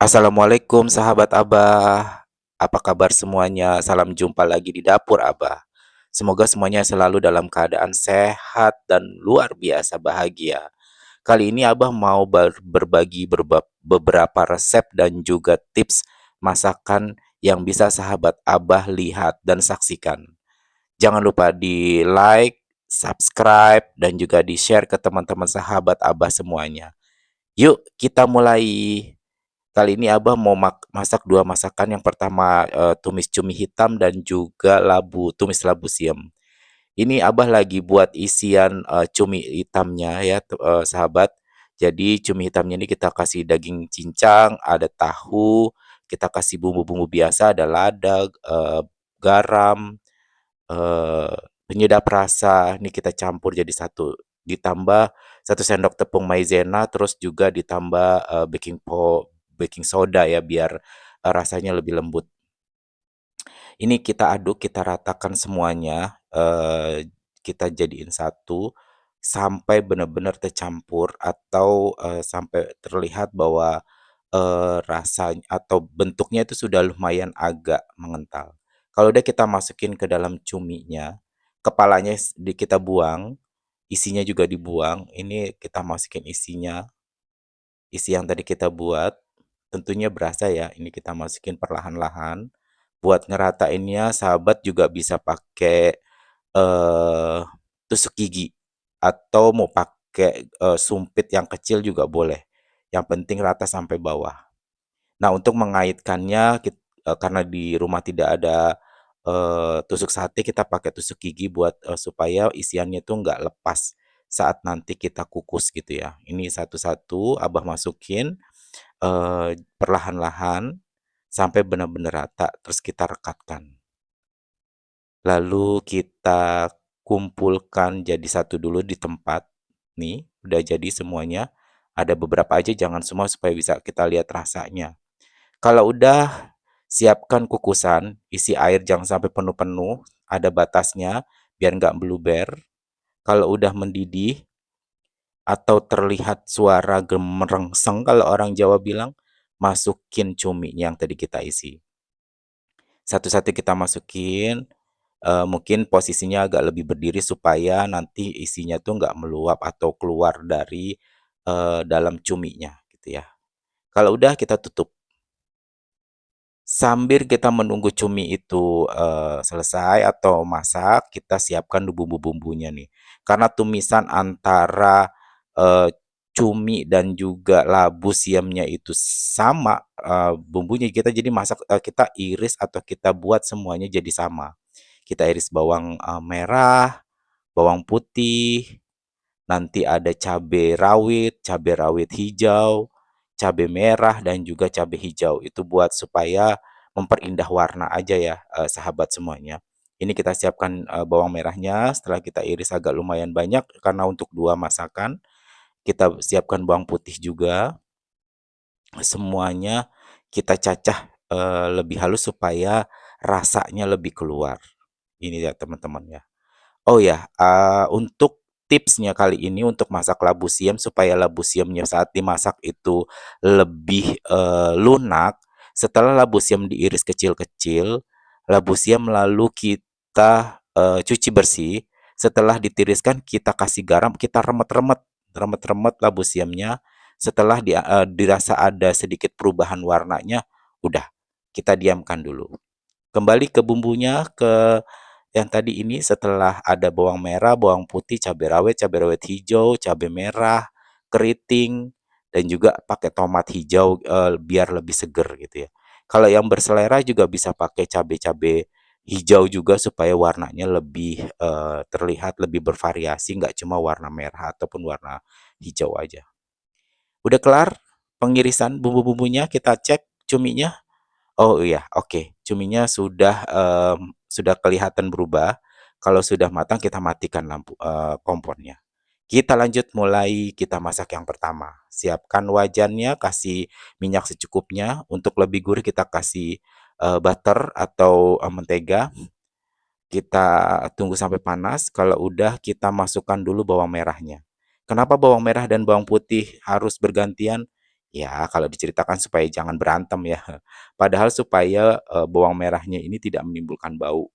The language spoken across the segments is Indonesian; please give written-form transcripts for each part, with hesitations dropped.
Assalamualaikum sahabat Abah. Apa kabar semuanya? Salam jumpa lagi di dapur Abah. Semoga semuanya selalu dalam keadaan sehat dan luar biasa bahagia. Kali ini Abah mau berbagi beberapa resep dan juga tips masakan yang bisa sahabat Abah lihat dan saksikan. Jangan lupa di like, subscribe, dan juga di share ke teman-teman sahabat Abah semuanya. Yuk kita mulai. Kali ini Abah mau masak 2 masakan. Yang pertama, tumis cumi hitam dan juga tumis labu siam. Ini Abah lagi buat isian, cumi hitamnya ya, sahabat. Jadi cumi hitamnya ini kita kasih daging cincang, ada tahu, kita kasih bumbu-bumbu biasa, ada lada, garam, eee, penyedap rasa, ini kita campur jadi satu. Ditambah 1 sendok tepung maizena, terus juga ditambah, baking soda ya biar, rasanya lebih lembut. Ini kita aduk, kita ratakan semuanya, kita jadiin satu sampai benar-benar tercampur atau, sampai terlihat bahwa, rasanya atau bentuknya itu sudah lumayan agak mengental. Kalau udah kita masukin ke dalam cuminya, kepalanya kita buang, isinya juga dibuang, ini kita masukin isi yang tadi kita buat, tentunya berasa ya, ini kita masukin perlahan-lahan. Buat ngeratainnya sahabat juga bisa pakai, eee, tusuk gigi atau mau pakai, sumpit yang kecil juga boleh, yang penting rata sampai bawah. Nah, untuk mengaitkannya karena di rumah tidak ada, tusuk sate, kita pakai tusuk gigi buat, supaya isiannya itu nggak lepas saat nanti kita kukus gitu ya. Ini satu-satu Abah masukin, perlahan-lahan sampai benar-benar rata, terus kita rekatkan. Lalu kita kumpulkan jadi satu dulu di tempat. Nih, udah jadi semuanya. Ada beberapa aja, jangan semua supaya bisa kita lihat rasanya. Kalau udah, siapkan kukusan, isi air jangan sampai penuh-penuh, ada batasnya biar nggak meluber. Kalau udah mendidih atau terlihat suara gemerengseng kalau orang Jawa bilang, masukin cumi yang tadi kita isi. Satu-satu kita masukin, mungkin posisinya agak lebih berdiri supaya nanti isinya tuh nggak meluap atau keluar dari, dalam cuminya gitu ya. Kalau udah kita tutup. Sambil kita menunggu cumi itu, selesai atau masak, kita siapkan bumbu-bumbunya nih. Karena tumisan antara, cumi dan juga labu siamnya itu sama, bumbunya, kita jadi masak kita iris atau kita buat semuanya jadi sama. Kita iris bawang, merah, bawang putih, nanti ada cabai rawit hijau, cabai merah, dan juga cabai hijau. Itu buat supaya memperindah warna aja ya, sahabat semuanya. Ini kita siapkan, bawang merahnya setelah kita iris agak lumayan banyak karena untuk 2 masakan. Kita siapkan bawang putih juga, semuanya kita cacah, lebih halus supaya rasanya lebih keluar. Ini ya teman-teman ya. Oh ya, untuk tipsnya kali ini untuk masak labu siam supaya labu siamnya saat dimasak itu lebih, lunak, setelah labu siam diiris kecil-kecil, labu siam lalu kita, cuci bersih, setelah ditiriskan kita kasih garam, kita remet-remet labu siamnya, setelah dirasa ada sedikit perubahan warnanya, udah, kita diamkan dulu. Kembali ke bumbunya, yang tadi ini setelah ada bawang merah, bawang putih, cabai rawit hijau, cabai merah, keriting, dan juga pakai tomat hijau, biar lebih seger gitu ya. Kalau yang berselera juga bisa pakai cabai-cabai hijau juga supaya warnanya lebih, terlihat lebih bervariasi, nggak cuma warna merah ataupun warna hijau aja. Udah kelar pengirisan bumbu-bumbunya, kita cek cuminya. Oh iya, oke. Cuminya sudah kelihatan berubah. Kalau sudah matang kita matikan kompornya. Kita lanjut mulai kita masak yang pertama. Siapkan wajannya, kasih minyak secukupnya. Untuk lebih gurih kita kasih, butter atau, mentega. Kita tunggu sampai panas, kalau udah kita masukkan dulu bawang merahnya. Kenapa bawang merah dan bawang putih harus bergantian? Ya, kalau diceritakan supaya jangan berantem ya. Padahal supaya, bawang merahnya ini tidak menimbulkan bau.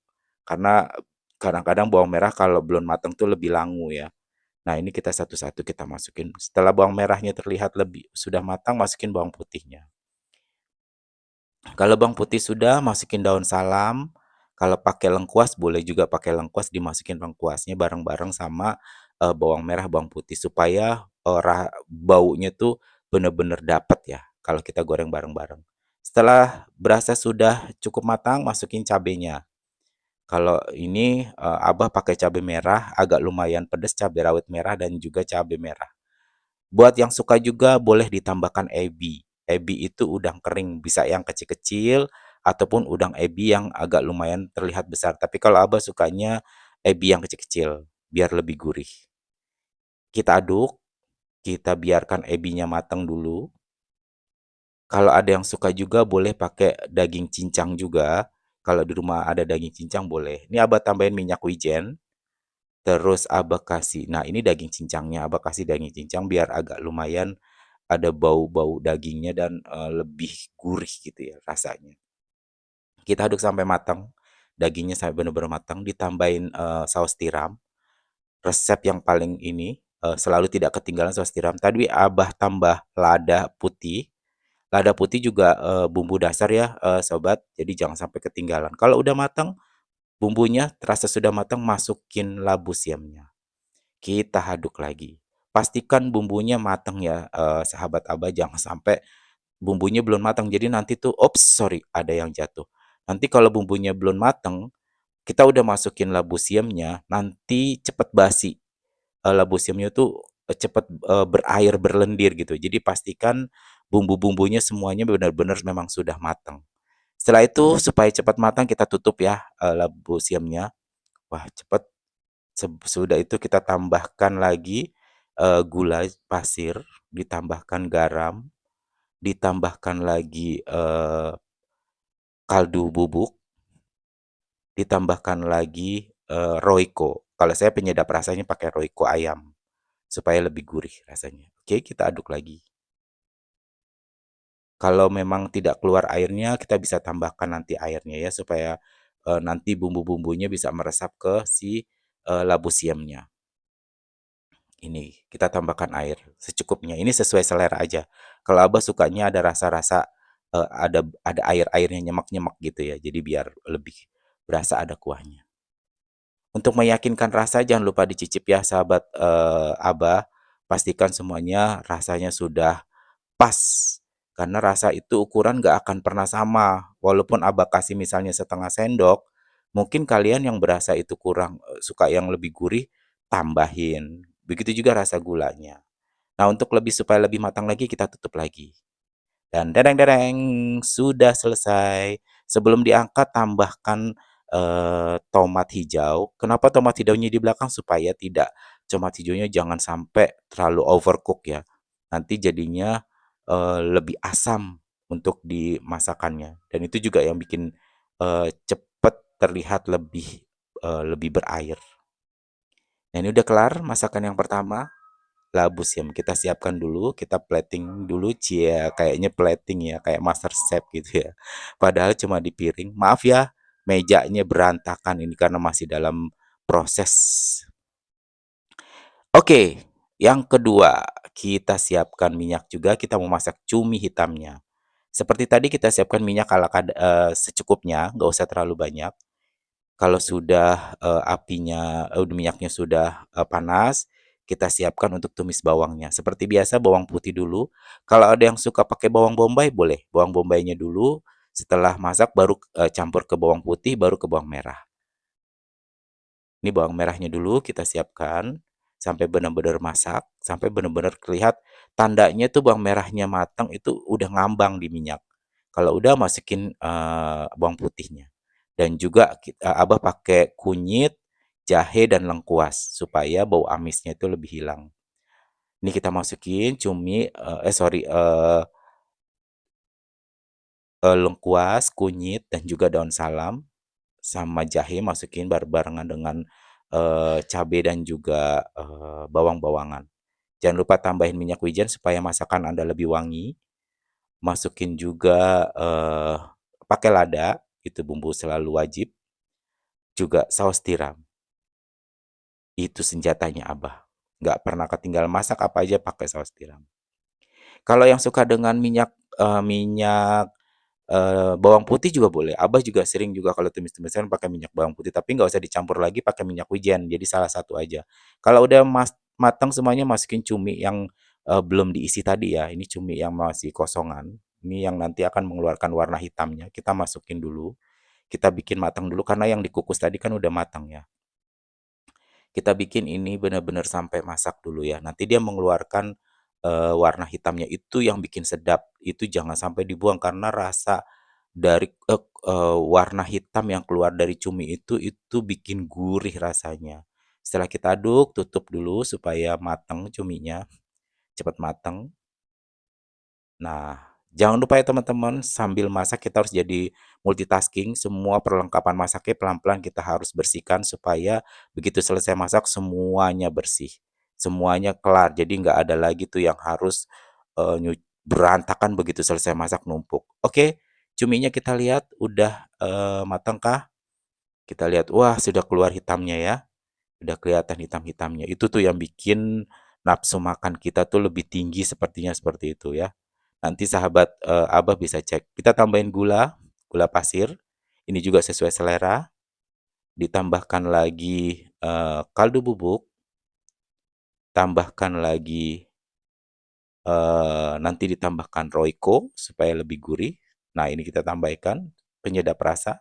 Karena kadang-kadang bawang merah kalau belum matang tuh lebih langu ya. Nah, ini kita satu-satu kita masukin. Setelah bawang merahnya terlihat lebih sudah matang, masukin bawang putihnya. Kalau bawang putih sudah, masukin daun salam. Kalau pakai lengkuas, boleh juga pakai lengkuas, dimasukin lengkuasnya bareng-bareng sama, bawang merah, bawang putih supaya, baunya tuh bener-bener dapet ya, kalau kita goreng bareng-bareng. Setelah berasa sudah cukup matang, masukin cabenya. Kalau ini, Abah pakai cabe merah, agak lumayan pedes, cabe rawit merah dan juga cabe merah. Buat yang suka juga boleh ditambahkan ebi. Ebi itu udang kering, bisa yang kecil-kecil ataupun udang ebi yang agak lumayan terlihat besar. Tapi kalau Abah sukanya ebi yang kecil-kecil, biar lebih gurih. Kita aduk, kita biarkan ebinya matang dulu. Kalau ada yang suka juga boleh pakai daging cincang juga. Kalau di rumah ada daging cincang boleh. Ini Abah tambahin minyak wijen, terus Abah kasih, nah ini daging cincangnya, Abah kasih daging cincang biar agak lumayan ada bau-bau dagingnya dan, lebih gurih gitu ya rasanya. Kita aduk sampai matang, dagingnya sampai bener-bener matang, ditambahin, saus tiram. Resep yang paling ini, selalu tidak ketinggalan saus tiram. Tadi Abah tambah lada putih juga, bumbu dasar ya, sobat, jadi jangan sampai ketinggalan. Kalau udah matang, bumbunya terasa sudah matang, masukin labu siamnya. Kita aduk lagi. Pastikan bumbunya matang ya, sahabat Abah, jangan sampai bumbunya belum matang, jadi nanti tuh ops, sorry, ada yang jatuh. Nanti kalau bumbunya belum matang, kita udah masukin labu siamnya, nanti cepet basi. Labu siamnya tuh, cepet, berair, berlendir gitu. Jadi pastikan bumbu-bumbunya semuanya benar-benar memang sudah matang. Setelah itu supaya cepat matang kita tutup ya, labu siamnya. Wah cepet, sudah itu kita tambahkan lagi, gula pasir, ditambahkan garam, ditambahkan lagi, kaldu bubuk, ditambahkan lagi, Royco. Kalau saya penyedap rasanya pakai Royco ayam, supaya lebih gurih rasanya. Oke, kita aduk lagi. Kalau memang tidak keluar airnya, kita bisa tambahkan nanti airnya ya, supaya, nanti bumbu-bumbunya bisa meresap ke si, labu siamnya. Ini, kita tambahkan air secukupnya, ini sesuai selera aja. Kalau Abah sukanya ada rasa-rasa, ada air-airnya, nyemek-nyemek gitu ya, jadi biar lebih berasa ada kuahnya. Untuk meyakinkan rasa jangan lupa dicicip ya sahabat, Abah, pastikan semuanya rasanya sudah pas, karena rasa itu ukuran nggak akan pernah sama, walaupun Abah kasih misalnya setengah sendok, mungkin kalian yang berasa itu kurang, suka yang lebih gurih, tambahin, begitu juga rasa gulanya. Nah untuk supaya lebih matang lagi kita tutup lagi. Dan sudah selesai. Sebelum diangkat tambahkan, tomat hijau. Kenapa tomat hijaunya di belakang? Supaya tidak tomat hijaunya jangan sampai terlalu overcook ya. Nanti jadinya, lebih asam untuk dimasakannya dan itu juga yang bikin, cepet terlihat lebih berair. Nah ini udah kelar masakan yang pertama. Labu siam kita siapkan dulu, kita plating dulu, cie kayaknya plating ya, kayak master chef gitu ya. Padahal cuma di piring. Maaf ya, mejanya berantakan ini karena masih dalam proses. Oke, yang kedua, kita siapkan minyak juga, kita mau masak cumi hitamnya. Seperti tadi kita siapkan minyak secukupnya, nggak usah terlalu banyak. Kalau sudah, minyaknya sudah, panas, kita siapkan untuk tumis bawangnya. Seperti biasa bawang putih dulu, kalau ada yang suka pakai bawang bombay boleh, bawang bombaynya dulu, setelah masak baru, campur ke bawang putih, baru ke bawang merah. Ini bawang merahnya dulu kita siapkan, sampai benar-benar masak, sampai benar-benar terlihat tandanya tuh bawang merahnya matang itu udah ngambang di minyak. Kalau udah masukin, bawang putihnya. Dan juga Abah pakai kunyit, jahe, dan lengkuas supaya bau amisnya itu lebih hilang. Ini kita masukin cumi, sorry, lengkuas, kunyit, dan juga daun salam, sama jahe masukin barengan dengan, cabe dan juga, bawang-bawangan. Jangan lupa tambahin minyak wijen supaya masakan Anda lebih wangi. masukin juga, pakai lada, itu bumbu selalu wajib, juga saus tiram, itu senjatanya Abah. Nggak pernah ketinggalan masak apa aja pakai saus tiram. Kalau yang suka dengan minyak bawang putih juga boleh, Abah juga sering juga kalau tumis-tumisan pakai minyak bawang putih, tapi nggak usah dicampur lagi pakai minyak wijen, jadi salah satu aja. Kalau udah matang semuanya, masukin cumi yang, belum diisi tadi ya, ini cumi yang masih kosongan, ini yang nanti akan mengeluarkan warna hitamnya, kita masukin dulu, kita bikin matang dulu karena yang dikukus tadi kan udah matang ya. Kita bikin ini benar-benar sampai masak dulu ya, nanti dia mengeluarkan, warna hitamnya itu yang bikin sedap, itu jangan sampai dibuang karena rasa dari warna hitam yang keluar dari cumi itu bikin gurih rasanya. Setelah kita aduk, tutup dulu supaya mateng cuminya, cepat mateng. Nah, jangan lupa ya teman-teman, sambil masak kita harus jadi multitasking, semua perlengkapan masaknya pelan-pelan kita harus bersihkan supaya begitu selesai masak semuanya bersih, semuanya kelar. Jadi nggak ada lagi tuh yang harus, berantakan begitu selesai masak numpuk. Oke, cuminya kita lihat udah, mateng kah? Kita lihat, wah sudah keluar hitamnya ya. Udah kelihatan hitam-hitamnya, itu tuh yang bikin nafsu makan kita tuh lebih tinggi sepertinya seperti itu ya. Nanti sahabat, Abah bisa cek, kita tambahin gula, gula pasir, ini juga sesuai selera, ditambahkan lagi, kaldu bubuk, tambahkan lagi, nanti ditambahkan Royco supaya lebih gurih. Nah ini kita tambahkan penyedap rasa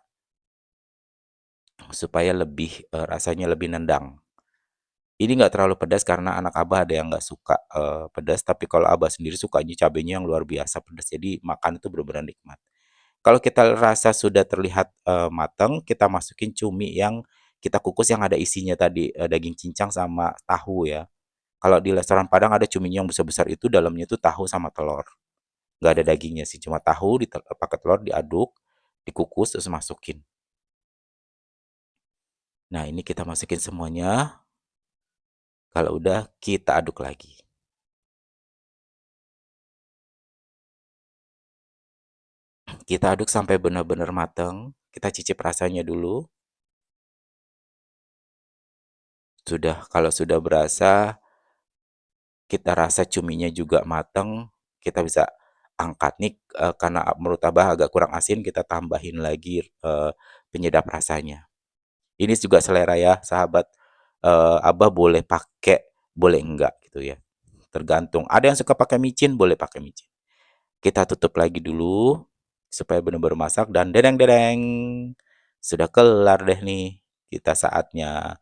supaya lebih, rasanya lebih nendang. Ini nggak terlalu pedas karena anak Abah ada yang nggak suka, pedas, tapi kalau Abah sendiri sukanya cabenya yang luar biasa pedas, jadi makan itu benar-benar nikmat. Kalau kita rasa sudah terlihat, mateng, kita masukin cumi yang kita kukus yang ada isinya tadi, daging cincang sama tahu ya. Kalau di restoran Padang ada cuminya yang besar-besar itu dalamnya itu tahu sama telur, nggak ada dagingnya sih, cuma tahu pakai telur diaduk, dikukus, terus masukin. Nah ini kita masukin semuanya, kalau udah kita aduk lagi. Kita aduk sampai benar-benar mateng, kita cicip rasanya dulu. Kalau sudah berasa, kita rasa cuminya juga mateng, kita bisa angkat nih, karena menurut Abah agak kurang asin, kita tambahin lagi, penyedap rasanya. Ini juga selera ya, sahabat, Abah boleh pakai, boleh enggak gitu ya, tergantung. Ada yang suka pakai micin, boleh pakai micin. Kita tutup lagi dulu, supaya benar-benar masak dan dedeng-dedeng, sudah kelar deh nih, kita saatnya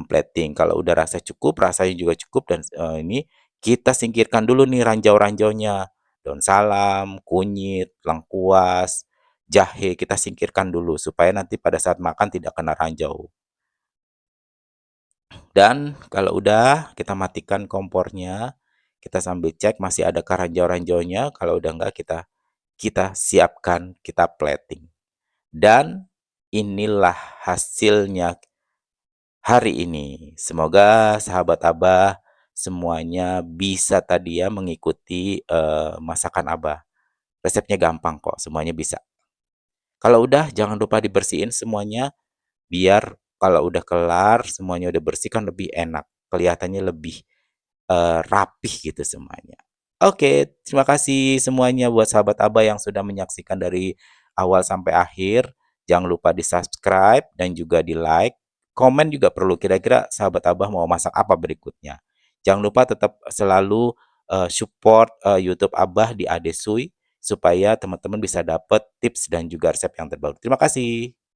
plating. Kalau udah rasa cukup, rasanya juga cukup dan, ini kita singkirkan dulu nih ranjau-ranjaunya, daun salam, kunyit, lengkuas, jahe, kita singkirkan dulu supaya nanti pada saat makan tidak kena ranjau. Dan kalau udah, kita matikan kompornya, kita sambil cek masih adakah ranjau-ranjaunya, kalau udah enggak kita kita siapkan, kita plating. Dan inilah hasilnya hari ini. Semoga sahabat Abah semuanya bisa tadi ya mengikuti, masakan Abah. Resepnya gampang kok, semuanya bisa. Kalau udah jangan lupa dibersihin semuanya, biar kalau udah kelar semuanya udah bersih kan lebih enak, kelihatannya lebih, rapih gitu semuanya. Oke, terima kasih semuanya buat sahabat Abah yang sudah menyaksikan dari awal sampai akhir. Jangan lupa di-subscribe dan juga di-like. Komen juga perlu, kira-kira sahabat Abah mau masak apa berikutnya. Jangan lupa tetap selalu, support, YouTube Abah di Adesui supaya teman-teman bisa dapat tips dan juga resep yang terbaru. Terima kasih.